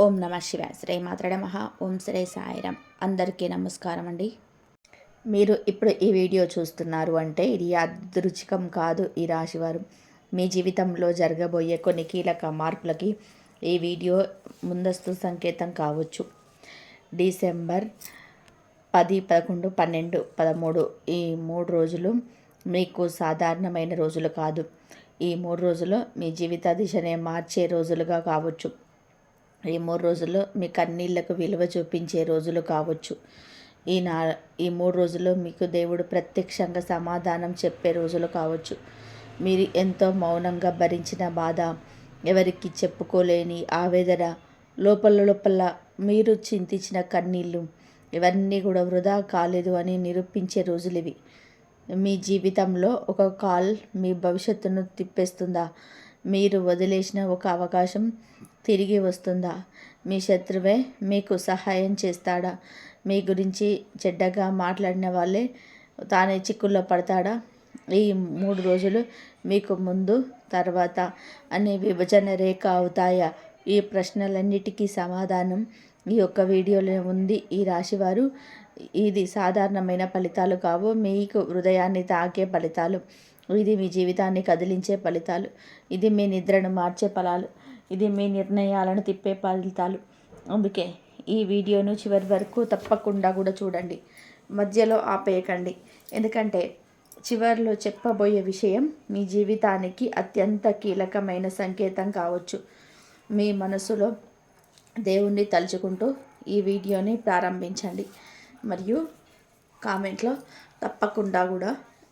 ఓం నమ శివాయ. శ్రీ మాత్రే నమః. ఓం శ్రీ సాయిరామ్. అందరికీ నమస్కారం అండి. మీరు ఇప్పుడు ఈ వీడియో చూస్తున్నారు అంటే ఇది యాదృచ్ఛికం కాదు. ఈ రాశివారు మీ జీవితంలో జరగబోయే కొన్ని కీలక మార్పులకి ఈ వీడియో ముందస్తు సంకేతం కావచ్చు. డిసెంబర్ 10, 11, 12, 13 ఈ 3 రోజులు మీకు సాధారణమైన రోజులు కాదు. ఈ 3 రోజులు మీ జీవిత దిశనే మార్చే రోజులుగా కావచ్చు. ఈ 3 రోజుల్లో మీ కన్నీళ్లకు విలువ చూపించే రోజులు కావచ్చు. ఈ 3 రోజుల్లో మీకు దేవుడు ప్రత్యక్షంగా సమాధానం చెప్పే రోజులు కావచ్చు. మీరు ఎంతో మౌనంగా భరించిన బాధ, ఎవరికి చెప్పుకోలేని ఆవేదన, లోపల మీరు చింతించిన కన్నీళ్ళు, ఇవన్నీ కూడా వృధా కాలేదు అని నిరూపించే రోజులు ఇవి. మీ జీవితంలో ఒక కాల్ మీ భవిష్యత్తును తిప్పేస్తుందా? మీరు వదిలేసిన ఒక అవకాశం తిరిగి వస్తుందా? మీ శత్రువే మీకు సహాయం చేస్తాడా? మీ గురించి చెడ్డగా మాట్లాడిన వాళ్ళే తానే చిక్కుల్లో పడతాడా? ఈ 3 రోజులు మీకు ముందు తర్వాత అనే విభజన రేఖ అవుతాయా? ఈ ప్రశ్నలన్నిటికీ సమాధానం ఈ యొక్క వీడియోలో ఉంది. ఈ రాశివారు ఇది సాధారణమైన ఫలితాలు కావు. మీకు హృదయాన్ని తాకే ఫలితాలు. ఇది మీ జీవితాన్ని కదిలించే ఫలితాలు. ఇది మీ నిద్రను మార్చే ఫలాలు. ఇది మీ నిర్ణయాలను తిప్పే ఫలితాలు. అందుకే ఈ వీడియోను చివరి వరకు తప్పకుండా కూడా చూడండి. మధ్యలో ఆపేయకండి. ఎందుకంటే చివరిలో చెప్పబోయే విషయం మీ జీవితానికి అత్యంత కీలకమైన సంకేతం కావచ్చు. మీ మనసులో దేవుణ్ణి తలుచుకుంటూ ఈ వీడియోని ప్రారంభించండి. మరియు కామెంట్లో తప్పకుండా కూడా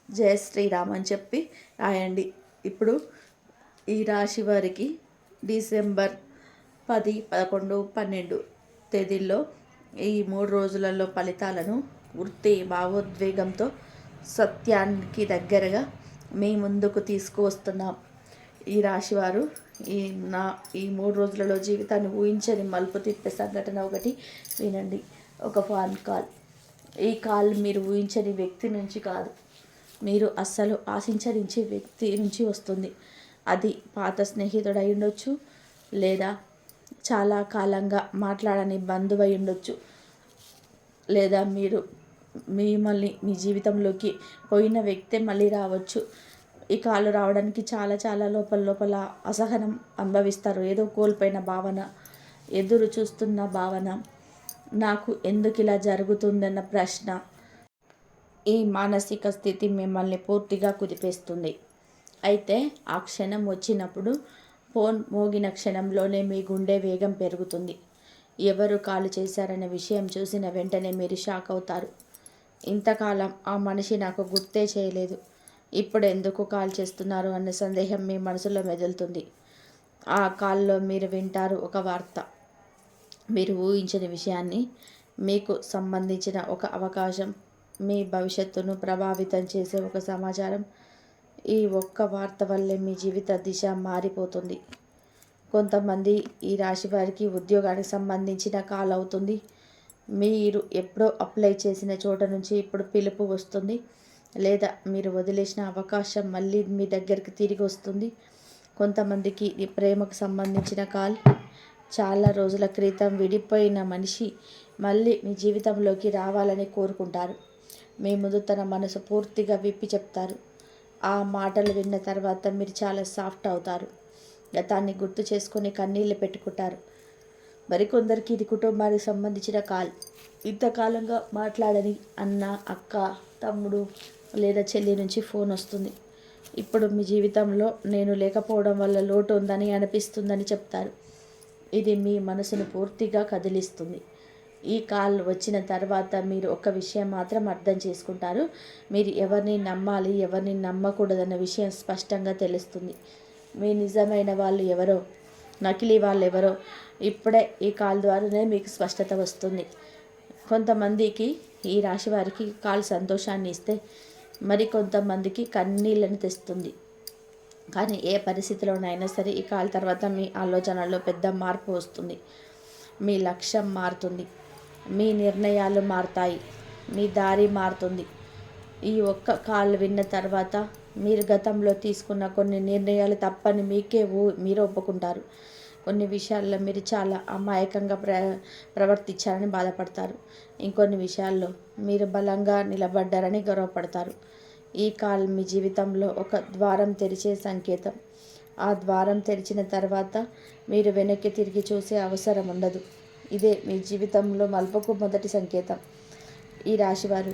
జయ శ్రీరామ్ అని చెప్పి రాయండి. ఇప్పుడు ఈ రాశి వారికి డిసెంబర్ 10, 11, 12 తేదీల్లో ఈ 3 రోజులలో ఫలితాలను పూర్తి భావోద్వేగంతో సత్యానికి దగ్గరగా మీ ముందుకు తీసుకువస్తున్నాం. ఈ రాశివారు ఈ 3 రోజులలో జీవితాన్ని ఊహించని మలుపు తిప్పే సంఘటన ఒకటి వినండి. ఒక ఫోన్ కాల్. ఈ కాల్ మీరు ఊహించని వ్యక్తి నుంచి కాదు, మీరు అస్సలు ఆశించని వ్యక్తి నుంచి వస్తుంది. అది పాత స్నేహితుడు అయి ఉండొచ్చు, లేదా చాలా కాలంగా మాట్లాడని బంధువు అయి ఉండొచ్చు, లేదా మిమ్మల్ని మీ జీవితంలోకి పోయిన వ్యక్తే మళ్ళీ రావచ్చు. ఈ కాలు రావడానికి చాలా లోపల అసహనం అనుభవిస్తారు. ఏదో కోల్పోయిన భావన, ఎదురు చూస్తున్న భావన, నాకు ఎందుకు ఇలా జరుగుతుందన్న ప్రశ్న. ఈ మానసిక స్థితి మిమ్మల్ని పూర్తిగా కుదిపేస్తుంది. అయితే ఆ క్షణం వచ్చినప్పుడు, ఫోన్ మోగిన క్షణంలోనే మీ గుండె వేగం పెరుగుతుంది. ఎవరు కాల్ చేశారనే విషయం చూసిన వెంటనే మీరు షాక్ అవుతారు. ఇంతకాలం ఆ మనిషి నాకు గుర్తే చేయలేదు, ఇప్పుడు ఎందుకు కాల్ చేస్తున్నారు అన్న సందేహం మీ మనసులో మెదులుతుంది. ఆ కాల్లో మీరు వింటారు ఒక వార్త, మీరు ఊహించని విషయాన్ని, మీకు సంబంధించిన ఒక అవకాశం, మీ భవిష్యత్తును ప్రభావితం చేసే ఒక సమాచారం. ఈ ఒక్క వార్త వల్లే మీ జీవిత దిశ మారిపోతుంది. కొంతమంది ఈ రాశి వారికి ఉద్యోగానికి సంబంధించిన కాల్ అవుతుంది. మీరు ఎప్పుడో అప్లై చేసిన చోట నుంచి ఇప్పుడు పిలుపు వస్తుంది, లేదా మీరు వదిలేసిన అవకాశం మళ్ళీ మీ దగ్గరికి తిరిగి వస్తుంది. కొంతమందికి ఈ ప్రేమకు సంబంధించిన కాల్. చాలా రోజుల క్రితం విడిపోయిన మనిషి మళ్ళీ మీ జీవితంలోకి రావాలని కోరుకుంటారు. మీ ముందు తన మనసు పూర్తిగా విప్పి చెప్తారు. ఆ మాటలు విన్న తర్వాత మీరు చాలా సాఫ్ట్ అవుతారు. గతాన్ని గుర్తు చేసుకొని కన్నీళ్ళు పెట్టుకుంటారు. మరికొందరికి ఇది కుటుంబానికి సంబంధించిన కాల్. ఇంతకాలంగా మాట్లాడని అన్న, అక్క, తమ్ముడు లేదా చెల్లి నుంచి ఫోన్ వస్తుంది. ఇప్పుడు మీ జీవితంలో నేను లేకపోవడం వల్ల లోటు ఉందని అనిపిస్తుందని చెప్తారు. ఇది మీ మనసును పూర్తిగా కదిలిస్తుంది. ఈ కాల్ వచ్చిన తర్వాత మీరు ఒక విషయం మాత్రం అర్థం చేసుకుంటారు. మీరు ఎవరిని నమ్మాలి, ఎవరిని నమ్మకూడదన్న విషయం స్పష్టంగా తెలుస్తుంది. మీ నిజమైన వాళ్ళు ఎవరో, నకిలీ వాళ్ళు ఎవరో ఇప్పుడే ఈ కాల్ ద్వారానే మీకు స్పష్టత వస్తుంది. కొంతమందికి ఈ రాశి వారికి కాల్ సంతోషాన్ని ఇస్తే మరి కొంతమందికి కన్నీళ్ళని తెస్తుంది. కానీ ఏ పరిస్థితిలోనైనా సరే ఈ కాల్ తర్వాత మీ ఆలోచనలో పెద్ద మార్పు వస్తుంది. మీ లక్ష్యం మారుతుంది, మీ నిర్ణయాలు మారుతాయి, మీ దారి మారుతుంది. ఈ ఒక్క కాల్ విన్న తర్వాత మీరు గతంలో తీసుకున్న కొన్ని నిర్ణయాలు తప్పని మీరు ఒప్పుకుంటారు. కొన్ని విషయాల్లో మీరు చాలా అమాయకంగా ప్రవర్తించారని బాధపడతారు. ఇంకొన్ని విషయాల్లో మీరు బలంగా నిలబడ్డారని గర్వపడతారు. ఈ కాల్ మీ జీవితంలో ఒక ద్వారం తెరిచే సంకేతం. ఆ ద్వారం తెరిచిన తర్వాత మీరు వెనక్కి తిరిగి చూసే అవసరం ఉండదు. ఇదే మీ జీవితంలో మలుపుకు మొదటి సంకేతం. ఈ రాశివారు,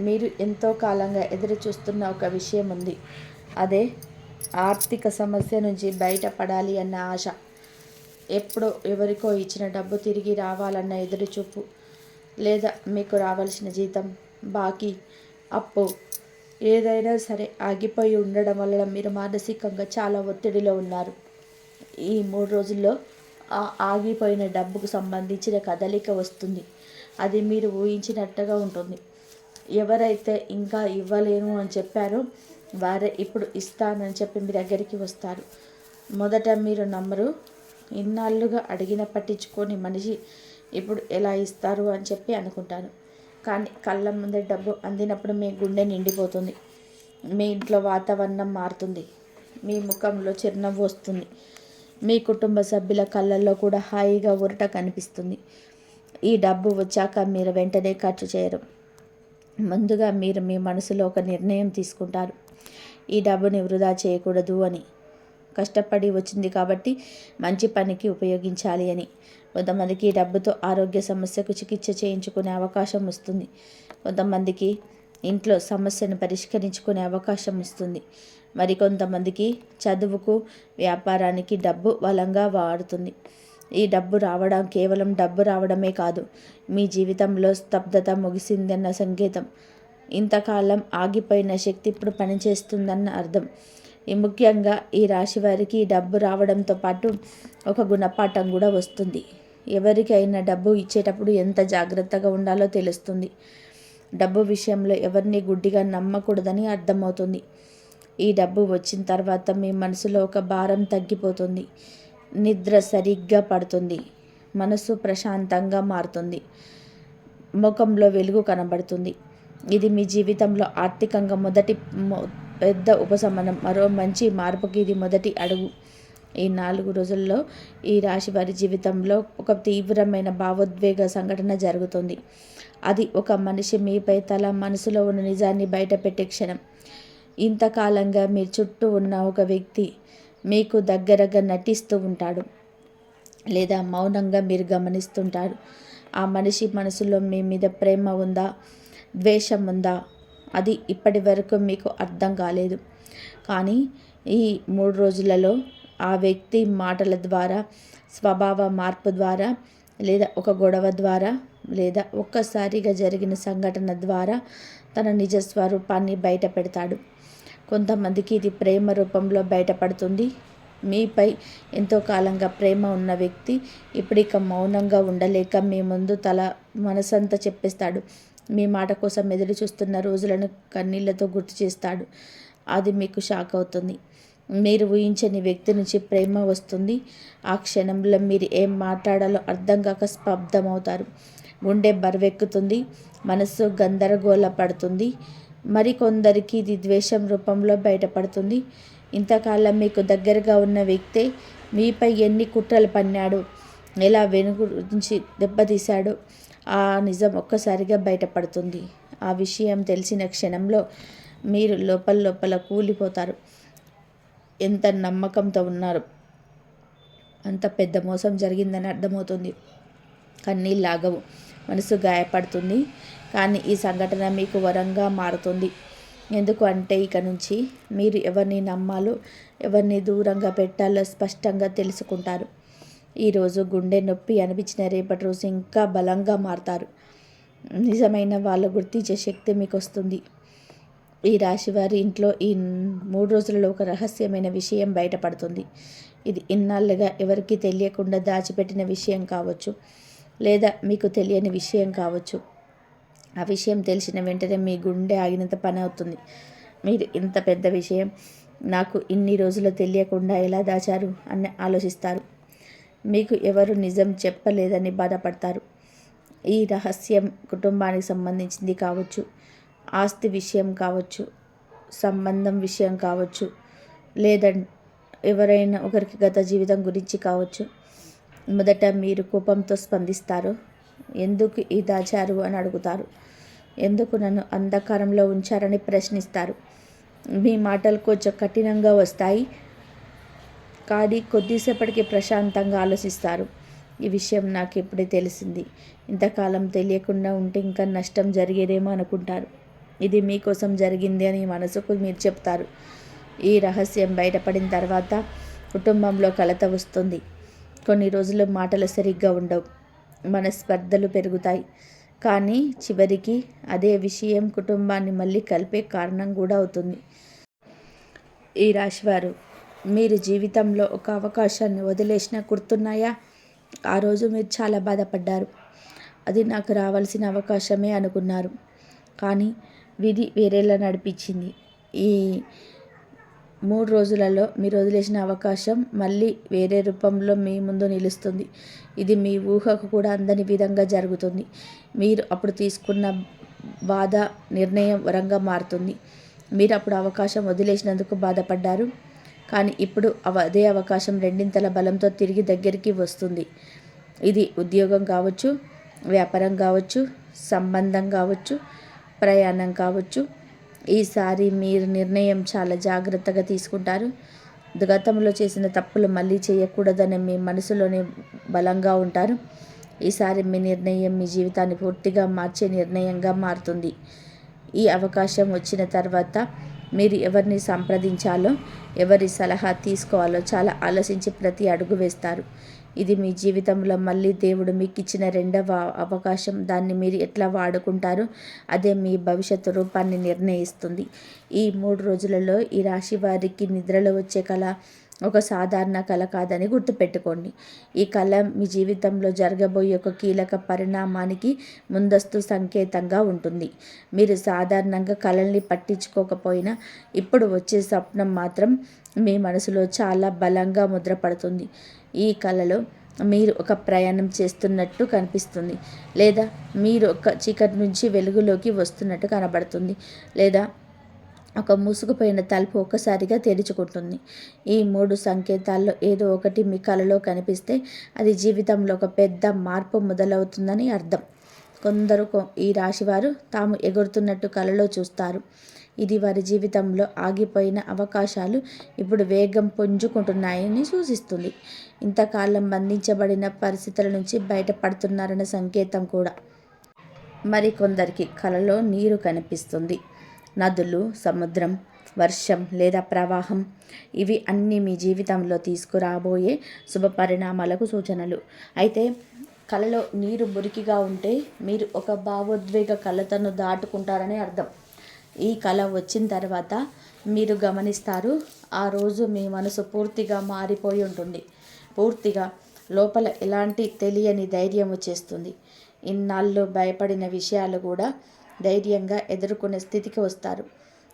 మీరు ఎంతో కాలంగా ఎదురు చూస్తున్న ఒక విషయం ఉంది. అదే ఆర్థిక సమస్య నుంచి బయటపడాలి అన్న ఆశ. ఎప్పుడో ఎవరికో ఇచ్చిన డబ్బు తిరిగి రావాలన్న ఎదురుచూపు, లేదా మీకు రావాల్సిన జీతం, బాకీ, అప్పు ఏదైనా సరే ఆగిపోయి ఉండడం వలన మీరు మానసికంగా చాలా ఒత్తిడిలో ఉన్నారు. ఈ 3 రోజుల్లో ఆ ఆగిపోయిన డబ్బుకు సంబంధించిన కదలిక వస్తుంది. అది మీరు ఊహించినట్టుగా ఉంటుంది. ఎవరైతే ఇంకా ఇవ్వలేను అని చెప్పారో వారే ఇప్పుడు ఇస్తానని చెప్పి మీ దగ్గరికి వస్తారు. మొదట మీరు నమ్మరు. ఇన్నాళ్ళుగా అడిగిన పట్టించుకొని మనిషి ఇప్పుడు ఎలా ఇస్తారు అని చెప్పి అనుకుంటాను. కానీ కళ్ళ ముందే డబ్బు అందినప్పుడు మీ గుండె నిండిపోతుంది. మీ ఇంట్లో వాతావరణం మారుతుంది. మీ ముఖంలో చిరునవ్వు వస్తుంది. మీ కుటుంబ సభ్యుల కళ్ళల్లో కూడా హాయిగా ఊరట కనిపిస్తుంది. ఈ డబ్బు వచ్చాక మీరు వెంటనే ఖర్చు చేయరు. ముందుగా మీరు మీ మనసులో ఒక నిర్ణయం తీసుకుంటారు. ఈ డబ్బుని వృధా చేయకూడదు అని. కష్టపడి వచ్చింది కాబట్టి మంచి పనికి ఉపయోగించాలి అని. కొంతమందికి ఈ డబ్బుతో ఆరోగ్య సమస్యకు చికిత్స చేయించుకునే అవకాశం వస్తుంది. కొంతమందికి ఇంట్లో సమస్యను పరిష్కరించుకునే అవకాశం వస్తుంది. మరికొంతమందికి చదువుకు, వ్యాపారానికి డబ్బు బలంగా వాడుతుంది. ఈ డబ్బు రావడం కేవలం డబ్బు రావడమే కాదు, మీ జీవితంలో స్తబ్దత ముగిసిందన్న సంకేతం. ఇంతకాలం ఆగిపోయిన శక్తి ఇప్పుడు పనిచేస్తుందన్న అర్థం. ముఖ్యంగా ఈ రాశి వారికి డబ్బు రావడంతో పాటు ఒక గుణపాఠం కూడా వస్తుంది. ఎవరికైనా డబ్బు ఇచ్చేటప్పుడు ఎంత జాగ్రత్తగా ఉండాలో తెలుస్తుంది. డబ్బు విషయంలో ఎవరిని గుడ్డిగా నమ్మకూడదని అర్థమవుతుంది. ఈ డబ్బు వచ్చిన తర్వాత మీ మనసులో ఒక భారం తగ్గిపోతుంది. నిద్ర సరిగ్గా పడుతుంది. మనసు ప్రశాంతంగా మారుతుంది. ముఖంలో వెలుగు కనబడుతుంది. ఇది మీ జీవితంలో ఆర్థికంగా మొదటి పెద్ద ఉపశమనం. మరో మంచి మార్పుకి ఇది మొదటి అడుగు. ఈ 4 రోజుల్లో ఈ రాశి వారి జీవితంలో ఒక తీవ్రమైన భావోద్వేగ సంఘటన జరుగుతుంది. అది ఒక మనిషి మీపై తల మనసులో ఉన్న నిజాన్ని బయటపెట్టే క్షణం. ఇంతకాలంగా మీ చుట్టూ ఉన్న ఒక వ్యక్తి మీకు దగ్గరగా నటిస్తూ ఉంటాడు, లేదా మౌనంగా మీరు గమనిస్తుంటారు. ఆ మనిషి మనసులో మీ మీద ప్రేమ ఉందా, ద్వేషం ఉందా, అది ఇప్పటి వరకు మీకు అర్థం కాలేదు. కానీ ఈ 3 రోజులలో ఆ వ్యక్తి మాటల ద్వారా, స్వభావ మార్పు ద్వారా, లేదా ఒక గొడవ ద్వారా, లేదా ఒక్కసారిగా జరిగిన సంఘటన ద్వారా తన నిజ స్వరూపాన్ని బయట పెడతాడు. కొంతమందికి ఇది ప్రేమ రూపంలో బయటపడుతుంది. మీపై ఎంతో కాలంగా ప్రేమ ఉన్న వ్యక్తి ఇప్పుడిక మౌనంగా ఉండలేక మీ ముందు తల మనసంతా చెప్పేస్తాడు. మీ మాట కోసం ఎదురు చూస్తున్న రోజులను కన్నీళ్లతో గుర్తు చేస్తాడు. అది మీకు షాక్ అవుతుంది. మీరు ఊహించని వ్యక్తి నుంచి ప్రేమ వస్తుంది. ఆ క్షణంలో మీరు ఏం మాట్లాడాలో అర్థం కాక స్తబ్దమవుతారు. గుండె బరువెక్కుతుంది. మనస్సు గందరగోళ పడుతుంది. మరికొందరికి ఇది ద్వేషం రూపంలో బయటపడుతుంది. ఇంతకాలం మీకు దగ్గరగా ఉన్న వ్యక్తే మీపై ఎన్ని కుట్రలు పన్నాడు, ఎలా వెనుక నుంచి దెబ్బతీశాడో ఆ నిజం ఒక్కసారిగా బయటపడుతుంది. ఆ విషయం తెలిసిన క్షణంలో మీరు లోపల కూలిపోతారు. ఎంత నమ్మకంతో ఉన్నారు, అంత పెద్ద మోసం జరిగిందని అర్థమవుతుంది. కన్నీళ్ళు ఆగవు, మనసు గాయపడుతుంది. కానీ ఈ సంఘటన మీకు వరంగా మారుతుంది. ఎందుకు అంటే ఇక నుంచి మీరు ఎవరిని నమ్మాలో, ఎవరిని దూరంగా పెట్టాలో స్పష్టంగా తెలుసుకుంటారు. ఈరోజు గుండె నొప్పి అనిపించిన రేపటి రోజు ఇంకా బలంగా మారతారు. నిజమైన వాళ్ళు గుర్తించే శక్తి మీకు వస్తుంది. ఈ రాశి వారి ఇంట్లో ఈ 3 రోజులలో ఒక రహస్యమైన విషయం బయటపడుతుంది. ఇది ఇన్నాళ్ళుగా ఎవరికీ తెలియకుండా దాచిపెట్టిన విషయం కావచ్చు, లేదా మీకు తెలియని విషయం కావచ్చు. ఆ విషయం తెలిసిన వెంటనే మీ గుండె ఆగినంత పని అవుతుంది. మీరు ఇంత పెద్ద విషయం నాకు ఇన్ని రోజులు తెలియకుండా ఎలా దాచారు అని ఆలోచిస్తారు. మీకు ఎవరు నిజం చెప్పలేదని బాధపడతారు. ఈ రహస్యం కుటుంబానికి సంబంధించింది కావచ్చు, ఆస్తి విషయం కావచ్చు, సంబంధం విషయం కావచ్చు, లేదా ఎవరైనా ఒకరికి గత జీవితం గురించి కావచ్చు. మొదట మీరు కోపంతో స్పందిస్తారు. ఎందుకు ఈ దాచారు అని అడుగుతారు. ఎందుకు నన్ను అంధకారంలో ఉంచారని ప్రశ్నిస్తారు. మీ మాటలు కొంచెం కఠినంగా వస్తాయి, కానీ కొద్దిసేపటికి ప్రశాంతంగా ఆలోచిస్తారు. ఈ విషయం నాకు ఇప్పుడే తెలిసింది. ఇంతకాలం తెలియకుండా ఉంటే ఇంకా నష్టం జరిగేదేమో అనుకుంటారు. ఇది మీకోసం జరిగింది అని మనసుకు మీరు చెప్తారు. ఈ రహస్యం బయటపడిన తర్వాత కుటుంబంలో కలత వస్తుంది. కొన్ని రోజులు మాటలు సరిగ్గా ఉండవు, మనస్పర్ధలు పెరుగుతాయి. కానీ చివరికి అదే విషయం కుటుంబాన్ని మళ్ళీ కలిపే కారణం కూడా అవుతుంది. ఈ రాశివారు, మీరు జీవితంలో ఒక అవకాశాన్ని వదిలేసినా గుర్తున్నాయా? ఆ రోజు మీరు చాలా బాధపడ్డారు. అది నాకు రావాల్సిన అవకాశమే అనుకున్నారు. కానీ విధి వేరేలా నడిపించింది. ఈ 3 రోజులలో మీరు వదిలేసిన అవకాశం మళ్ళీ వేరే రూపంలో మీ ముందు నిలుస్తుంది. ఇది మీ ఊహకు కూడా అందని విధంగా జరుగుతుంది. మీరు అప్పుడు తీసుకున్న బాధ నిర్ణయం వరంగా మారుతుంది. మీరు అప్పుడు అవకాశం వదిలేసినందుకు బాధపడ్డారు. కానీ ఇప్పుడు అదే అవకాశం రెండింతల బలంతో తిరిగి దగ్గరికి వస్తుంది. ఇది ఉద్యోగం కావచ్చు, వ్యాపారం కావచ్చు, సంబంధం కావచ్చు, ప్రయాణం కావచ్చు. ఈసారి మీరు నిర్ణయం చాలా జాగ్రత్తగా తీసుకుంటారు. గతంలో చేసిన తప్పులు మళ్ళీ చేయకూడదని మీ మనసులోనే బలంగా ఉంటారు. ఈసారి మీ నిర్ణయం మీ జీవితాన్ని పూర్తిగా మార్చే నిర్ణయంగా మారుతుంది. ఈ అవకాశం వచ్చిన తర్వాత మీరు ఎవరిని సంప్రదించాలో, ఎవరి సలహా తీసుకోవాలో చాలా ఆలోచించి ప్రతి అడుగు వేస్తారు. ఇది మీ జీవితంలో మళ్ళీ దేవుడు మీకు ఇచ్చిన రెండవ అవకాశం. దాన్ని మీరు ఎట్లా వాడుకుంటారో అదే మీ భవిష్యత్తు రూపాన్ని నిర్ణయిస్తుంది. ఈ 3 రోజులలో ఈ రాశి వారికి నిద్రలో వచ్చే కళ ఒక సాధారణ కళ కాదని గుర్తుపెట్టుకోండి. ఈ కళ మీ జీవితంలో జరగబోయే ఒక కీలక పరిణామానికి ముందస్తు సంకేతంగా ఉంటుంది. మీరు సాధారణంగా కళల్ని పట్టించుకోకపోయినా ఇప్పుడు వచ్చే స్వప్నం మాత్రం మీ మనసులో చాలా బలంగా ముద్రపడుతుంది. ఈ కళలో మీరు ఒక ప్రయాణం చేస్తున్నట్టు కనిపిస్తుంది, లేదా మీరు ఒక చీకటి నుంచి వెలుగులోకి వస్తున్నట్టు కనబడుతుంది, లేదా ఒక మూసుకుపోయిన తలుపు ఒక్కసారిగా తెరుచుకుంటుంది. ఈ 3 సంకేతాల్లో ఏదో ఒకటి మీ కలలో కనిపిస్తే అది జీవితంలో ఒక పెద్ద మార్పు మొదలవుతుందని అర్థం. కొందరు ఈ రాశివారు తాము ఎగురుతున్నట్టు కలలో చూస్తారు. ఇది వారి జీవితంలో ఆగిపోయిన అవకాశాలు ఇప్పుడు వేగం పుంజుకుంటున్నాయని సూచిస్తుంది. ఇంతకాలం బంధించబడిన పరిస్థితుల నుంచి బయటపడుతున్నారన్న సంకేతం కూడా. మరికొందరికి కలలో నీరు కనిపిస్తుంది. నదులు, సముద్రం, వర్షం లేదా ప్రవాహం, ఇవి అన్నీ మీ జీవితంలో తీసుకురాబోయే శుభ పరిణామాలకు సూచనలు. అయితే కలలో నీరు మురికిగా ఉంటే మీరు ఒక భావోద్వేగ కలతను దాటుకుంటారని అర్థం. ఈ కళ వచ్చిన తర్వాత మీరు గమనిస్తారు, ఆ రోజు మీ మనసు పూర్తిగా మారిపోయి ఉంటుంది. పూర్తిగా లోపల ఎలాంటి తెలియని ధైర్యం వచ్చేస్తుంది. ఇన్నాళ్ళు భయపడిన విషయాలు కూడా ధైర్యంగా ఎదుర్కొనే స్థితికి వస్తారు.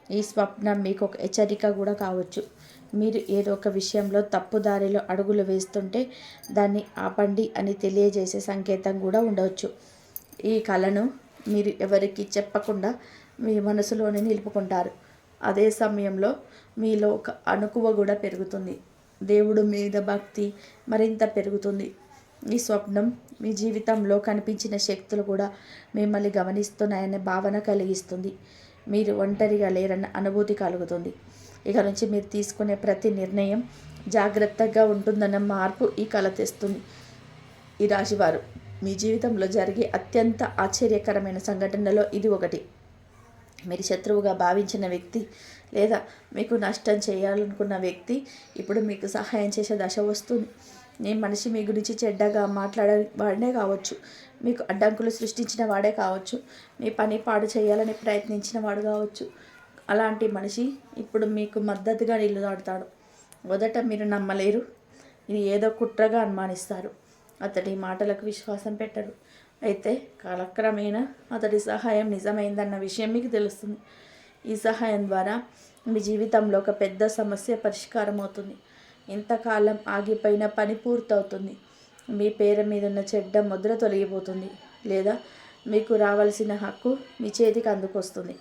ఈ స్వప్నం మీకు ఒక హెచ్చరిక కూడా కావచ్చు. మీరు ఏదో ఒక విషయంలో తప్పుదారిలో అడుగులు వేస్తుంటే దాన్ని ఆపండి అని తెలియజేసే సంకేతం కూడా ఉండవచ్చు. ఈ కళను మీరు ఎవరికి చెప్పకుండా మీ మనసులోనే నిలుపుకుంటారు. అదే సమయంలో మీలో ఒక అణకువ కూడా పెరుగుతుంది. దేవుడు మీద భక్తి మరింత పెరుగుతుంది. ఈ స్వప్నం మీ జీవితంలో కనిపించిన శక్తులు కూడా మిమ్మల్ని గమనిస్తున్నాయనే భావన కలిగిస్తుంది. మీరు ఒంటరిగా లేరన్న అనుభూతి కలుగుతుంది. ఇక నుంచి మీరు తీసుకునే ప్రతి నిర్ణయం జాగ్రత్తగా ఉంటుందన్న మార్పు ఈ కళ తెస్తుంది. ఈ రాశివారు, మీ జీవితంలో జరిగే అత్యంత ఆశ్చర్యకరమైన సంఘటనలో ఇది ఒకటి. మీరు శత్రువుగా భావించిన వ్యక్తి లేదా మీకు నష్టం చేయాలనుకున్న వ్యక్తి ఇప్పుడు మీకు సహాయం చేసే దశ వస్తుంది. మీ మనిషి మీ గురించి చెడ్డగా మాట్లాడే వాడే కావచ్చు, మీకు అడ్డంకులు సృష్టించిన వాడే కావచ్చు, మీ పని పాడు చేయాలని ప్రయత్నించిన వాడు కావచ్చు. అలాంటి మనిషి ఇప్పుడు మీకు మద్దతుగా నిలబడతాడు. మొదట మీరు నమ్మలేరు, ఇది ఏదో కుట్రగా అనుమానిస్తారు. అతడి మాటలకు విశ్వాసం పెట్టరు. అయితే కాలక్రమేణా అతడి సహాయం నిజమైందన్న విషయం మీకు తెలుస్తుంది. ఈ సహాయం ద్వారా మీ జీవితంలో ఒక పెద్ద సమస్య పరిష్కారం అవుతుంది. ఇంతకాలం ఆగిపోయిన పని పూర్తవుతుంది. మీ పేరు మీద ఉన్న చెడ్డ ముద్ర తొలగిపోతుంది, లేదా మీకు రావాల్సిన హక్కు మీ చేతికి అందుకొస్తుంది.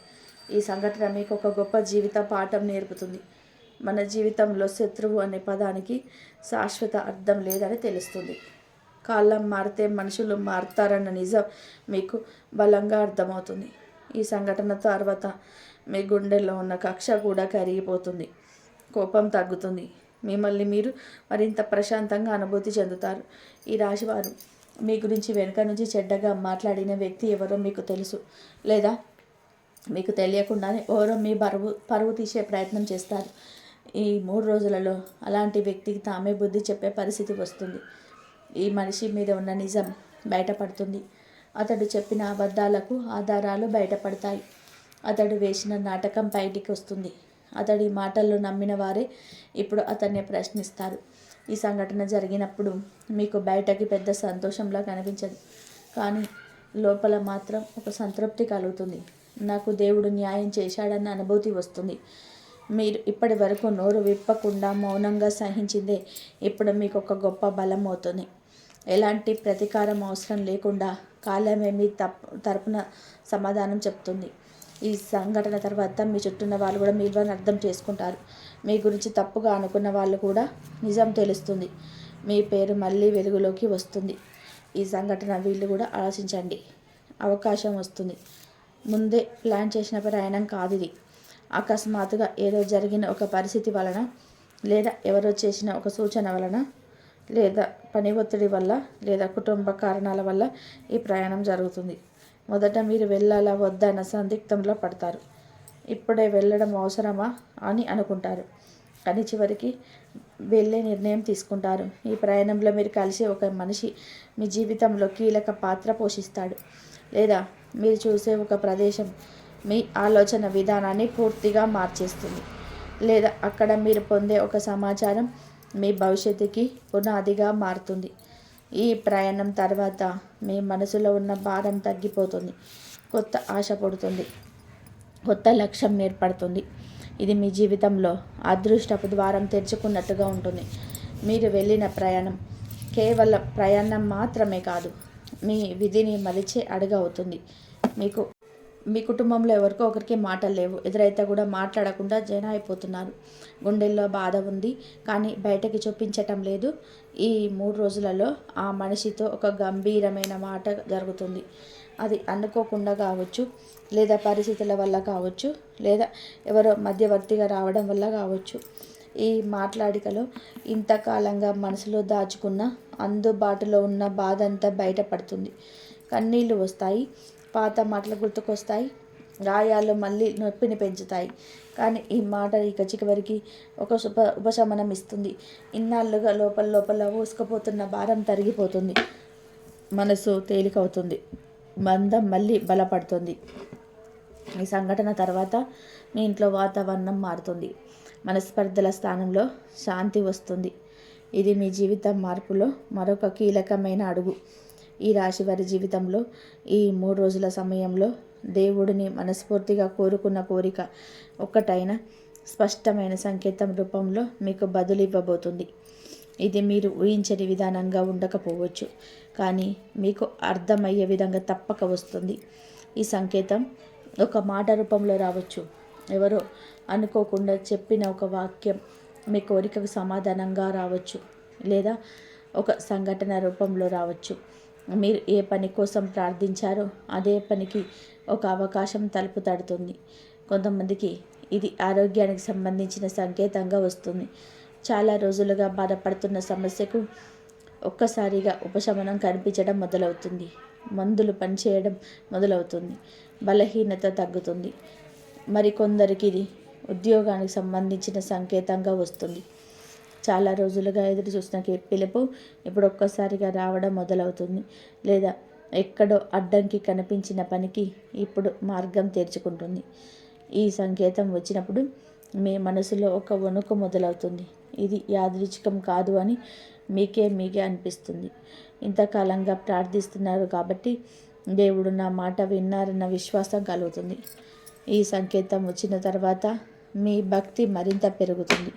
ఈ సంఘటన మీకు ఒక గొప్ప జీవిత పాఠం నేర్పుతుంది. మన జీవితంలో శత్రువు అనే పదానికి శాశ్వత అర్థం లేదని తెలుస్తుంది. కాలం మారితే మనుషులు మారుతారన్న నిజం మీకు బలంగా అర్థమవుతుంది. ఈ సంఘటన తర్వాత మీ గుండెల్లో ఉన్న కక్ష కూడా కరిగిపోతుంది. కోపం తగ్గుతుంది. మిమ్మల్ని మీరు మరింత ప్రశాంతంగా అనుభూతి చెందుతారు. ఈ రాశివారు మీ గురించి వెనుక నుంచి చెడ్డగా మాట్లాడిన వ్యక్తి ఎవరో మీకు తెలుసు, లేదా మీకు తెలియకుండానే ఎవరో మీ పరువు తీసే ప్రయత్నం చేస్తారు. ఈ 3 రోజులలో అలాంటి వ్యక్తికి తామే బుద్ధి చెప్పే పరిస్థితి వస్తుంది. ఈ మనిషి మీద ఉన్న నిజం బయటపడుతుంది. అతడు చెప్పిన అబద్ధాలకు ఆధారాలు బయటపడతాయి. అతడు వేసిన నాటకం బయటికి వస్తుంది. అతడి మాటల్లో నమ్మిన వారే ఇప్పుడు అతన్ని ప్రశ్నిస్తారు. ఈ సంఘటన జరిగినప్పుడు మీకు బయటకి పెద్ద సంతోషంలా కనిపించదు, కానీ లోపల మాత్రం ఒక సంతృప్తి కలుగుతుంది. నాకు దేవుడు న్యాయం చేశాడన్న అనుభూతి వస్తుంది. మీరు ఇప్పటి వరకు నోరు విప్పకుండా మౌనంగా సహించిందే ఇప్పుడు మీకు ఒక గొప్ప బలం అవుతుంది. ఎలాంటి ప్రతీకారం అవసరం లేకుండా కాలమే మీ తరపున సమాధానం చెప్తుంది. ఈ సంఘటన తర్వాత మీ చుట్టూన్న వాళ్ళు కూడా మీ ద్వారా అర్థం చేసుకుంటారు. మీ గురించి తప్పుగా అనుకున్న వాళ్ళు కూడా నిజం తెలుస్తుంది. మీ పేరు మళ్ళీ వెలుగులోకి వస్తుంది. ఈ సంఘటన వీళ్ళు కూడా ఆలోచించండి. అవకాశం వస్తుంది. ముందే ప్లాన్ చేసిన ప్రయాణం కాదు ఇది. అకస్మాత్తుగా ఏదో జరిగిన ఒక పరిస్థితి వలన, లేదా ఎవరో చేసిన ఒక సూచన వలన, లేదా పని ఒత్తిడి వల్ల, లేదా కుటుంబ కారణాల వల్ల ఈ ప్రయాణం జరుగుతుంది. మొదట మీరు వెళ్ళాలా వద్దా అన్న సందిగ్ధంలో పడతారు. ఇప్పుడే వెళ్ళడం అవసరమా అని అనుకుంటారు, కానీ చివరికి వెళ్ళే నిర్ణయం తీసుకుంటారు. ఈ ప్రయాణంలో మీరు కలిసే ఒక మనిషి మీ జీవితంలో కీలక పాత్ర పోషిస్తాడు, లేదా మీరు చూసే ఒక ప్రదేశం మీ ఆలోచన విధానాన్ని పూర్తిగా మార్చేస్తుంది, లేదా అక్కడ మీరు పొందే ఒక సమాచారం మీ భవిష్యత్తుకి పునాదిగా మారుతుంది. ఈ ప్రయాణం తర్వాత మీ మనసులో ఉన్న భారం తగ్గిపోతుంది. కొత్త ఆశ పుడుతుంది. కొత్త లక్ష్యం ఏర్పడుతుంది. ఇది మీ జీవితంలో అదృష్టపు ద్వారం తెరుచుకున్నట్టుగా ఉంటుంది. మీరు వెళ్ళిన ప్రయాణం కేవలం ప్రయాణం మాత్రమే కాదు, మీ విధిని మలిచే అడుగు అవుతుంది. మీ కుటుంబంలో ఎవరికో ఒకరికి మాటలు లేవు. ఎదురైతే కూడా మాట్లాడకుండా జన అయిపోతున్నారు. గుండెల్లో బాధ ఉంది, కానీ బయటకి చూపించటం లేదు. ఈ 3 రోజులలో ఆ మనిషితో ఒక గంభీరమైన మాట జరుగుతుంది. అది అనుకోకుండా కావచ్చు, లేదా పరిస్థితుల వల్ల కావచ్చు, లేదా ఎవరో మధ్యవర్తిగా రావడం వల్ల కావచ్చు. ఈ మాట్లాడికలో ఇంతకాలంగా మనసులో దాచుకున్న, అందుబాటులో ఉన్న బాధ అంతా బయటపడుతుంది. కన్నీళ్ళు వస్తాయి. పాత మాటలు గుర్తుకొస్తాయి. గాయాలు మళ్ళీ నొప్పిని పెంచుతాయి. కానీ ఈ మాట ఇక చివరికి ఒక ఉపశమనం ఇస్తుంది. ఇన్నాళ్ళుగా లోపల ఊసుకుపోతున్న భారం తరిగిపోతుంది. మనసు తేలికవుతుంది. బంధం మళ్ళీ బలపడుతుంది. ఈ సంఘటన తర్వాత మీ ఇంట్లో వాతావరణం మారుతుంది. మనస్పర్ధల స్థానంలో శాంతి వస్తుంది. ఇది మీ జీవితం మార్పులో మరొక కీలకమైన అడుగు. ఈ రాశి వారి జీవితంలో ఈ 3 రోజుల సమయంలో దేవుడిని మనస్ఫూర్తిగా కోరుకున్న కోరిక ఒక్కటైన స్పష్టమైన సంకేతం రూపంలో మీకు బదులు ఇవ్వబోతుంది. ఇది మీరు ఊహించని విధానంగా ఉండకపోవచ్చు, కానీ మీకు అర్థమయ్యే విధంగా తప్పక వస్తుంది. ఈ సంకేతం ఒక మాట రూపంలో రావచ్చు. ఎవరో అనుకోకుండా చెప్పిన ఒక వాక్యం మీ కోరికకు సమాధానంగా రావచ్చు, లేదా ఒక సంఘటన రూపంలో రావచ్చు. మీరు ఏ పని కోసం ప్రార్థించారో అదే పనికి ఒక అవకాశం తలుపు తడుతుంది. కొంతమందికి ఇది ఆరోగ్యానికి సంబంధించిన సంకేతంగా వస్తుంది. చాలా రోజులుగా బాధపడుతున్న సమస్యకు ఒక్కసారిగా ఉపశమనం కనిపించడం మొదలవుతుంది. మందులు పనిచేయడం మొదలవుతుంది. బలహీనత తగ్గుతుంది. మరికొందరికి ఇది ఉద్యోగానికి సంబంధించిన సంకేతంగా వస్తుంది. చాలా రోజులుగా ఎదురు చూసిన పిలుపు ఇప్పుడు ఒక్కసారిగా రావడం మొదలవుతుంది, లేదా ఎక్కడో అడ్డంకి కనిపించిన పనికి ఇప్పుడు మార్గం తెరుచుకుంటుంది. ఈ సంకేతం వచ్చినప్పుడు మీ మనసులో ఒక వణుకు మొదలవుతుంది. ఇది యాదృచ్ఛికం కాదు అని మీకే అనిపిస్తుంది. ఇంతకాలంగా ప్రార్థిస్తున్నారు కాబట్టి దేవుడు నా మాట విన్నారన్న విశ్వాసం కలుగుతుంది. ఈ సంకేతం వచ్చిన తర్వాత మీ భక్తి మరింత పెరుగుతుంది.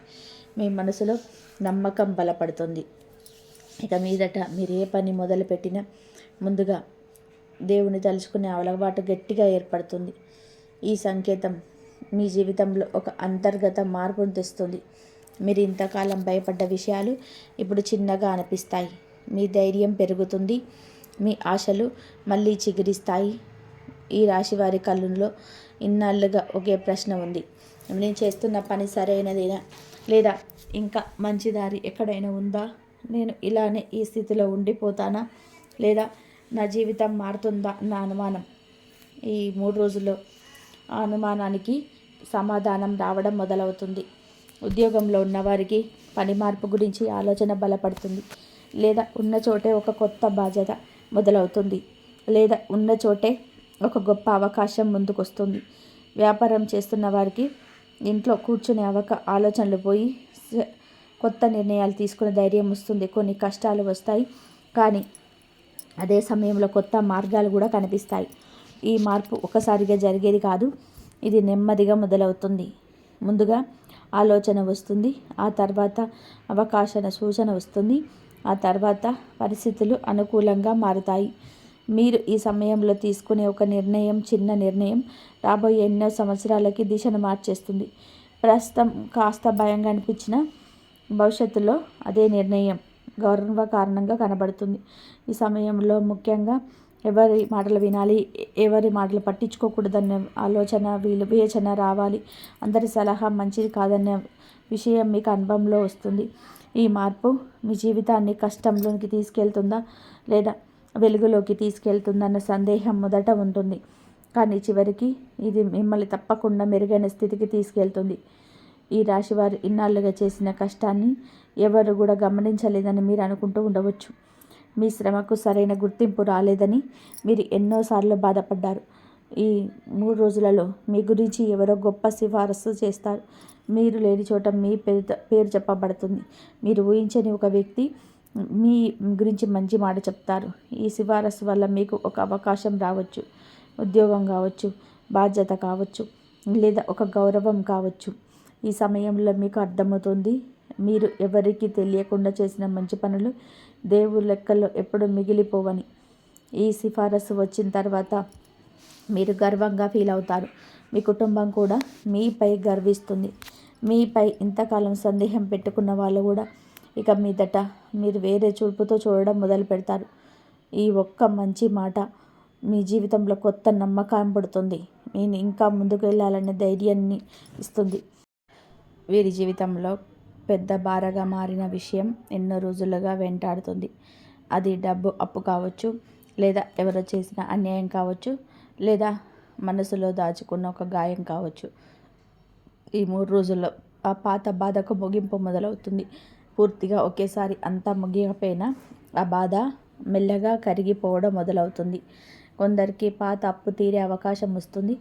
మీ మనసులో నమ్మకం బలపడుతుంది. ఇక మీదట మీరు ఏ పని మొదలుపెట్టినా ముందుగా దేవుని తలుచుకునే అలవాటు గట్టిగా ఏర్పడుతుంది. ఈ సంకేతం మీ జీవితంలో ఒక అంతర్గత మార్పును తెస్తుంది. మీరు ఇంతకాలం భయపడ్డ విషయాలు ఇప్పుడు చిన్నగా అనిపిస్తాయి. మీ ధైర్యం పెరుగుతుంది. మీ ఆశలు మళ్ళీ చిగురిస్తాయి. ఈ రాశి వారి కళ్ళులో ఇన్నాళ్ళుగా ఒకే ప్రశ్న ఉంది. నేను చేస్తున్న పని సరైనదేనా, లేదా ఇంకా మంచి దారి ఎక్కడైనా ఉందా? నేను ఇలానే ఈ స్థితిలో ఉండిపోతానా, లేదా నా జీవితం మారుతుందా నా అనుమానం. ఈ 3 రోజుల్లో ఆ అనుమానానికి సమాధానం రావడం మొదలవుతుంది. ఉద్యోగంలో ఉన్నవారికి పని మార్పు గురించి ఆలోచన బలపడుతుంది. లేదా ఉన్న చోటే ఒక కొత్త బాధ్యత మొదలవుతుంది. లేదా ఉన్న చోటే ఒక గొప్ప అవకాశం ముందుకొస్తుంది. వ్యాపారం చేస్తున్న వారికి ఇంట్లో కూర్చునే ఆలోచనలు పోయి కొత్త నిర్ణయాలు తీసుకునే ధైర్యం వస్తుంది. కొన్ని కష్టాలు వస్తాయి, కానీ అదే సమయంలో కొత్త మార్గాలు కూడా కనిపిస్తాయి. ఈ మార్పు ఒకసారిగా జరిగేది కాదు. ఇది నెమ్మదిగా మొదలవుతుంది. ముందుగా ఆలోచన వస్తుంది, ఆ తర్వాత అవకాశన సూచన వస్తుంది, ఆ తర్వాత పరిస్థితులు అనుకూలంగా మారుతాయి. మీరు ఈ సమయంలో తీసుకునే ఒక నిర్ణయం, చిన్న నిర్ణయం రాబోయే ఎన్నో సంవత్సరాలకి దిశను మార్చేస్తుంది. ప్రస్తుతం కాస్త భయంగా అనిపించిన భవిష్యత్తులో అదే నిర్ణయం గౌరవకారణంగా కనబడుతుంది. ఈ సమయంలో ముఖ్యంగా ఎవరి మాటలు వినాలి, ఎవరి మాటలు పట్టించుకోకూడదన్న ఆలోచన, వివేచన రావాలి. అందరి సలహా మంచిది కాదన్న విషయం మీకు అనుభవంలో వస్తుంది. ఈ మార్పు మీ జీవితాన్ని కష్టంలోకి తీసుకెళ్తుందా, లేదా వెలుగులోకి తీసుకెళ్తుందన్న సందేహం మొదట ఉంటుంది. కానీ చివరికి ఇది మిమ్మల్ని తప్పకుండా మెరుగైన స్థితికి తీసుకెళ్తుంది. ఈ రాశివారు ఇన్నాళ్ళుగా చేసిన కష్టాన్ని ఎవరు కూడా గమనించలేదని మీరు అనుకుంటూ ఉండవచ్చు. మీ శ్రమకు సరైన గుర్తింపు రాలేదని మీరు ఎన్నోసార్లు బాధపడ్డారు. ఈ 3 రోజులలో మీ గురించి ఎవరో గొప్ప సిఫారసు చేస్తారు. మీరు లేని చోట మీ పేరు చెప్పబడుతుంది. మీరు ఊహించని ఒక వ్యక్తి మీ గురించి మంచి మాట చెప్తారు. ఈ సిఫారసు వల్ల మీకు ఒక అవకాశం రావచ్చు. ఉద్యోగం కావచ్చు, బాధ్యత కావచ్చు, లేదా ఒక గౌరవం కావచ్చు. ఈ సమయంలో మీకు అర్థమవుతుంది, మీరు ఎవరికీ తెలియకుండా చేసిన మంచి పనులు దేవుడి లెక్కల్లో ఎప్పుడు మిగిలిపోవని. ఈ సిఫారసు వచ్చిన తర్వాత మీరు గర్వంగా ఫీల్ అవుతారు. మీ కుటుంబం కూడా మీపై గర్విస్తుంది. మీపై ఇంతకాలం సందేహం పెట్టుకున్న వాళ్ళు కూడా ఇక మీదట మీరు వేరే చూపుతో చూడడం మొదలు పెడతారు. ఈ ఒక్క మంచి మాట మీ జీవితంలో కొత్త నమ్మకం పడుతుంది. నేను ఇంకా ముందుకు వెళ్ళాలనే ధైర్యాన్ని ఇస్తుంది. వీరి జీవితంలో పెద్ద బారగా మారిన విషయం ఎన్నో రోజులుగా వెంటాడుతుంది. అది డబ్బు అప్పు కావచ్చు, లేదా ఎవరో చేసిన అన్యాయం కావచ్చు, లేదా మనసులో దాచుకున్న ఒక గాయం కావచ్చు. ఈ 3 రోజుల్లో ఆ పాత బాధకు ముగింపు మొదలవుతుంది. పూర్తిగా ఒకేసారి అంతా ముగియకపోయినా ఆ బాధ మెల్లగా కరిగిపోవడం మొదలవుతుంది. కొందరికి పాత అప్పు తీరే అవకాశం వస్తుంది.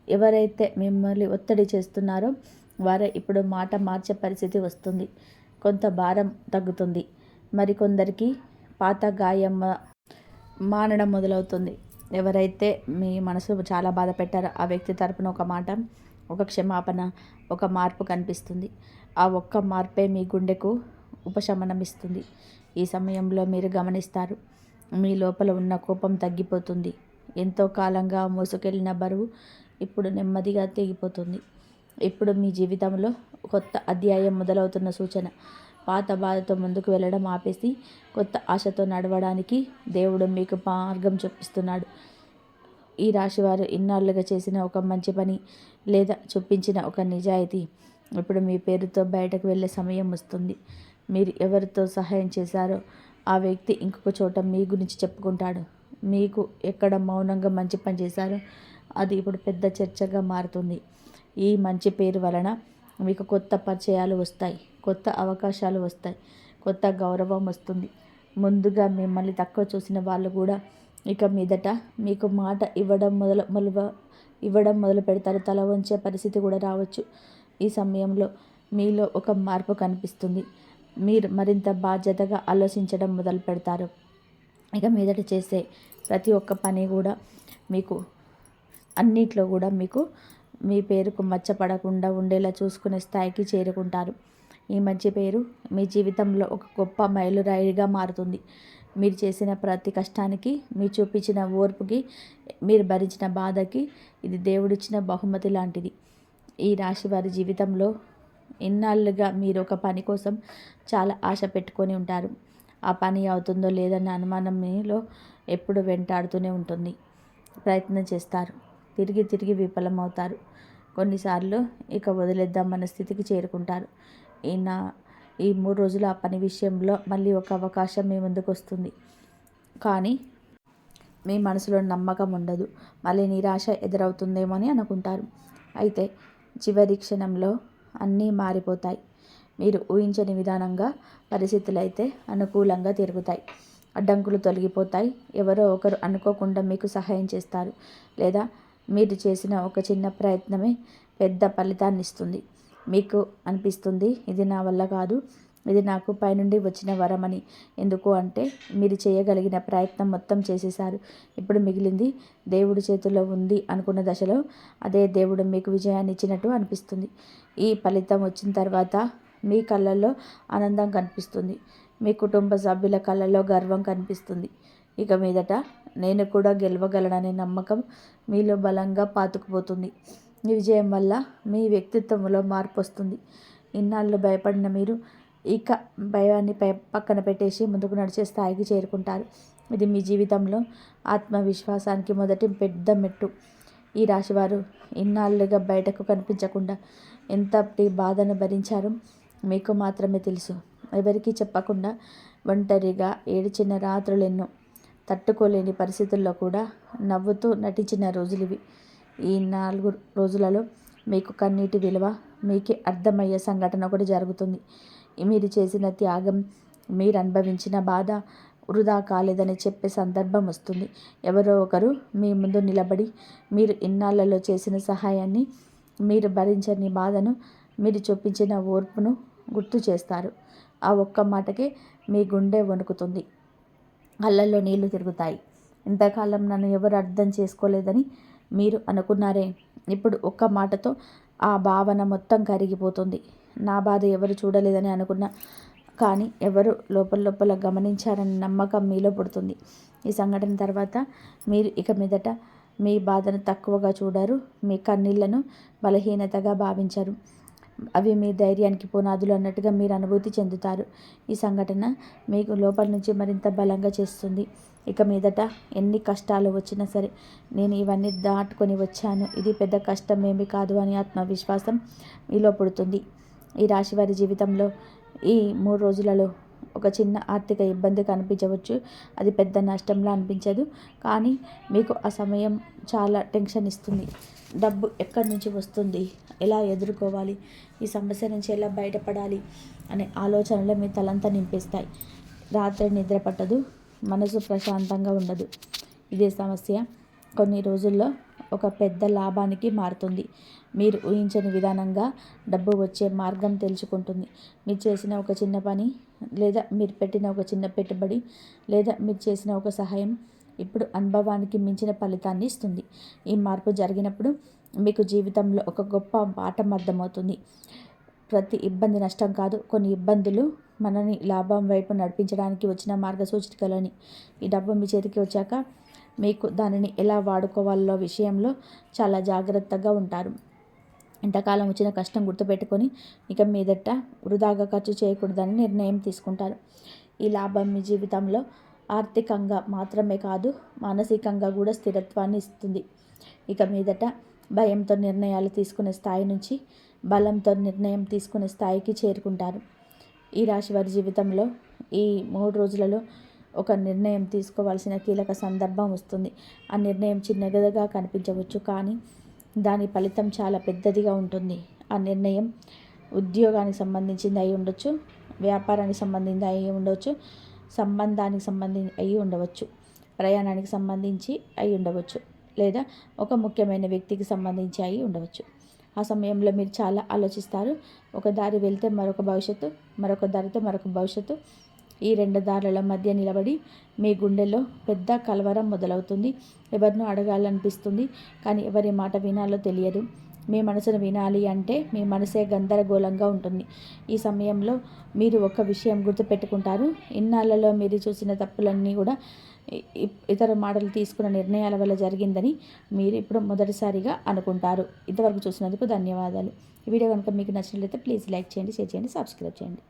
ఎవరైతే మిమ్మల్ని ఒత్తిడి చేస్తున్నారో వారే ఇప్పుడు మాట మార్చే పరిస్థితి వస్తుంది. కొంత భారం తగ్గుతుంది. మరికొందరికి పాత గాయం మానడం మొదలవుతుంది. ఎవరైతే మీ మనసు చాలా బాధ పెట్టారో ఆ వ్యక్తి తరపున ఒక మాట, ఒక క్షమాపణ, ఒక మార్పు కనిపిస్తుంది. ఆ ఒక్క మార్పే మీ గుండెకు ఉపశమనం ఇస్తుంది. ఈ సమయంలో మీరు గమనిస్తారు, మీ లోపల ఉన్న కోపం తగ్గిపోతుంది. ఎంతో కాలంగా మోసుకెళ్ళిన బరువు ఇప్పుడు నెమ్మదిగా తెగిపోతుంది. ఇప్పుడు మీ జీవితంలో కొత్త అధ్యాయం మొదలవుతున్న సూచన. పాత బాధతో ముందుకు వెళ్ళడం ఆపేసి కొత్త ఆశతో నడవడానికి దేవుడు మీకు మార్గం చూపిస్తున్నాడు. ఈ రాశివారు ఇన్నాళ్ళుగా చేసిన ఒక మంచి పని, లేదా చూపించిన ఒక నిజాయితీ ఇప్పుడు మీ పేరుతో బయటకు వెళ్ళే సమయం వస్తుంది. మీరు ఎవరితో సహాయం చేశారో ఆ వ్యక్తి ఇంకొక చోట మీ గురించి చెప్పుకుంటాడు. మీకు ఎక్కడ మౌనంగా మంచి పని చేశారో అది ఇప్పుడు పెద్ద చర్చగా మారుతుంది. ఈ మంచి పేరు వలన మీకు కొత్త పరిచయాలు వస్తాయి, కొత్త అవకాశాలు వస్తాయి, కొత్త గౌరవం వస్తుంది. ముందుగా మిమ్మల్ని తక్కువ చూసిన వాళ్ళు కూడా ఇక మీదట మీకు మాట ఇవ్వడం మొదలు పెడతారు. తల వంచే పరిస్థితి కూడా రావచ్చు. ఈ సమయంలో మీలో ఒక మార్పు కనిపిస్తుంది. మీరు మరింత బాధ్యతగా ఆలోచించడం మొదలు పెడతారు. ఇక మీదట చేసే ప్రతి ఒక్క పని కూడా మీకు అన్నిట్లో కూడా మీకు మీ పేరుకు మచ్చపడకుండా ఉండేలా చూసుకునే స్థాయికి చేరుకుంటారు. ఈ మంచి పేరు మీ జీవితంలో ఒక గొప్ప మైలురాయిగా మారుతుంది. మీరు చేసిన ప్రతి కష్టానికి, మీరు చూపించిన ఓర్పుకి, మీరు భరించిన బాధకి ఇది దేవుడిచ్చిన బహుమతి లాంటిది. ఈ రాశి వారి జీవితంలో ఇన్నాళ్ళుగా మీరు ఒక పని కోసం చాలా ఆశ పెట్టుకొని ఉంటారు. ఆ పని అవుతుందో లేదన్న అనుమానం మీలో ఎప్పుడు వెంటాడుతూనే ఉంటుంది. ప్రయత్నం చేస్తారు, తిరిగి తిరిగి విఫలమవుతారు. కొన్నిసార్లు ఇక వదిలేద్దామన్న స్థితికి చేరుకుంటారు. ఈ 3 రోజులు ఆ పని విషయంలో మళ్ళీ ఒక అవకాశం మీ ముందుకు వస్తుంది. కానీ మీ మనసులో నమ్మకం ఉండదు. మళ్ళీ నిరాశ ఎదురవుతుందేమో అని అనుకుంటారు. అయితే చివరి క్షణంలో అన్నీ మారిపోతాయి. మీరు ఊహించని విధానంగా పరిస్థితులు అయితే అనుకూలంగా తిరుగుతాయి. అడ్డంకులు తొలగిపోతాయి. ఎవరో ఒకరు అనుకోకుండా మీకు సహాయం చేస్తారు. లేదా మీరు చేసిన ఒక చిన్న ప్రయత్నమే పెద్ద ఫలితాన్ని ఇస్తుంది. మీకు అనిపిస్తుంది, ఇది నా వల్ల కాదు, ఇది నాకు పైనుండి వచ్చిన వరమని. ఎందుకు అంటే మీరు చేయగలిగిన ప్రయత్నం మొత్తం చేసేశారు. ఇప్పుడు మిగిలింది దేవుడి చేతిలో ఉంది అనుకున్న దశలో అదే దేవుడు మీకు విజయాన్ని ఇచ్చినట్టు అనిపిస్తుంది. ఈ ఫలితం వచ్చిన తర్వాత మీ కళ్ళల్లో ఆనందం కనిపిస్తుంది. మీ కుటుంబ సభ్యుల కళ్ళల్లో గర్వం కనిపిస్తుంది. ఇక మీదట నేను కూడా గెలవగలననే నమ్మకం మీలో బలంగా పాతుకుపోతుంది. ఈ విజయం వల్ల మీ వ్యక్తిత్వంలో మార్పు వస్తుంది. ఇన్నాళ్ళు భయపడిన మీరు ఇక భయాన్ని పక్కన పెట్టేసి ముందుకు నడిచే స్థాయికి చేరుకుంటారు. ఇది మీ జీవితంలో ఆత్మవిశ్వాసానికి మొదటి పెద్ద మెట్టు. ఈ రాశివారు ఇన్నాళ్ళుగా బయటకు కనిపించకుండా ఎంతటి బాధను భరించారో మీకు మాత్రమే తెలుసు. ఎవరికీ చెప్పకుండా ఒంటరిగా ఏడ్చిన రాత్రులెన్నో, తట్టుకోలేని పరిస్థితుల్లో కూడా నవ్వుతూ నటించిన రోజులివి. ఈ 4 రోజులలో మీకు కన్నీటి విలువ మీకే అర్థమయ్యే సంఘటన ఒకటి జరుగుతుంది. మీరు చేసిన త్యాగం, మీరు అనుభవించిన బాధ వృధా కాలేదని చెప్పే సందర్భం వస్తుంది. ఎవరో ఒకరు మీ ముందు నిలబడి మీరు ఇన్నాళ్లలో చేసిన సహాయాన్ని, మీరు భరించని బాధను, మీరు చూపించిన ఓర్పును గుర్తు చేస్తారు. ఆ ఒక్క మాటకే మీ గుండె వణుకుతుంది, కళ్ళల్లో నీళ్లు తిరుగుతాయి. ఇంతకాలం నన్ను ఎవరు అర్థం చేసుకోలేదని మీరు అనుకున్నారే, ఇప్పుడు ఒక్క మాటతో ఆ భావన మొత్తం కరిగిపోతుంది. నా బాధ ఎవరు చూడలేదని అనుకున్నా, కానీ ఎవరు లోపల గమనించారని నమ్మకం మీలో పుడుతుంది. ఈ సంఘటన తర్వాత మీరు ఇక మీదట మీ బాధను తక్కువగా చూడరు, మీ కన్నీళ్లను బలహీనతగా భావించరు. అవి మీ ధైర్యానికి పునాదులు అన్నట్టుగా మీరు అనుభూతి చెందుతారు. ఈ సంఘటన మీకు లోపల నుంచి మరింత బలంగా చేస్తుంది. ఇక మీదట ఎన్ని కష్టాలు వచ్చినా సరే, నేను ఇవన్నీ దాటుకొని వచ్చాను, ఇది పెద్ద కష్టమేమీ కాదు అని ఆత్మవిశ్వాసం మీలో పుడుతుంది. ఈ రాశివారి జీవితంలో ఈ 3 రోజులలో ఒక చిన్న ఆర్థిక ఇబ్బంది కనిపించవచ్చు. అది పెద్ద నష్టంలా అనిపించదు, కానీ మీకు ఆ సమయం చాలా టెన్షన్ ఇస్తుంది. డబ్బు ఎక్కడి నుంచి వస్తుంది, ఎలా ఎదుర్కోవాలి, ఈ సమస్య నుంచి ఎలా బయటపడాలి అనే ఆలోచనలు మీ తలంతా నింపేస్తాయి. రాత్రి నిద్ర పట్టదు, మనసు ప్రశాంతంగా ఉండదు. ఇదే సమస్య కొన్ని రోజుల్లో ఒక పెద్ద లాభానికి మారుతుంది. మీరు ఊహించని విధానంగా డబ్బు వచ్చే మార్గం తెలుసుకుంటుంది. మీరు చేసిన ఒక చిన్న పని, లేదా మీరు పెట్టిన ఒక చిన్న పెట్టుబడి, లేదా మీరు చేసిన ఒక సహాయం ఇప్పుడు అనుభవానికి మించిన ఫలితాన్ని ఇస్తుంది. ఈ మార్పు జరిగినప్పుడు మీకు జీవితంలో ఒక గొప్ప పాఠం అర్థమవుతుంది. ప్రతి ఇబ్బంది నష్టం కాదు, కొన్ని ఇబ్బందులు మనని లాభం వైపు నడిపించడానికి వచ్చిన మార్గసూచికలని. ఈ డబ్బు మీ చేతికి వచ్చాక మీకు దానిని ఎలా వాడుకోవాలో విషయంలో చాలా జాగ్రత్తగా ఉంటారు. ఇంతకాలం వచ్చిన కష్టం గుర్తుపెట్టుకొని ఇక మీదట వృధాగా ఖర్చు చేయకూడదని నిర్ణయం తీసుకుంటారు. ఈ లాభం మీ జీవితంలో ఆర్థికంగా మాత్రమే కాదు, మానసికంగా కూడా స్థిరత్వాన్ని ఇస్తుంది. ఇక మీదట భయంతో నిర్ణయాలు తీసుకునే స్థాయి నుంచి బలంతో నిర్ణయం తీసుకునే స్థాయికి చేరుకుంటారు. ఈ రాశి వారి జీవితంలో ఈ 3 రోజులలో ఒక నిర్ణయం తీసుకోవాల్సిన కీలక సందర్భం వస్తుంది. ఆ నిర్ణయం చిన్నదిగా కనిపించవచ్చు, కానీ దాని ఫలితం చాలా పెద్దదిగా ఉంటుంది. ఆ నిర్ణయం ఉద్యోగానికి సంబంధించింది అయి ఉండొచ్చు, వ్యాపారానికి సంబంధించి అయి ఉండవచ్చు, సంబంధానికి సంబంధించి అయి ఉండవచ్చు, ప్రయాణానికి సంబంధించి అయి ఉండవచ్చు, లేదా ఒక ముఖ్యమైన వ్యక్తికి సంబంధించి అయి ఉండవచ్చు. ఆ సమయంలో మీరు చాలా ఆలోచిస్తారు. ఒక దారి వెళ్తే మరొక భవిష్యత్తు, మరొక దారితో మరొక భవిష్యత్తు. ఈ 2 దారుల మధ్య నిలబడి మీ గుండెలో పెద్ద కలవరం మొదలవుతుంది. ఎవరినో అడగాలనిపిస్తుంది, కానీ ఎవరి మాట వినాలో తెలియదు. మీ మనసును వినాలి అంటే మీ మనసే గందరగోళంగా ఉంటుంది. ఈ సమయంలో మీరు ఒక విషయం గుర్తుపెట్టుకుంటారు. ఇన్నాళ్ళలో మీరు చూసిన తప్పులన్నీ కూడా ఇతర మాటలు తీసుకున్న నిర్ణయాల వల్ల జరిగిందని మీరు ఇప్పుడు మొదటిసారిగా అనుకుంటారు. ఇంతవరకు చూసినందుకు ధన్యవాదాలు. ఈ వీడియో కనుక మీకు నచ్చినట్లయితే ప్లీజ్ లైక్ చేయండి, షేర్ చేయండి, సబ్స్క్రైబ్ చేయండి.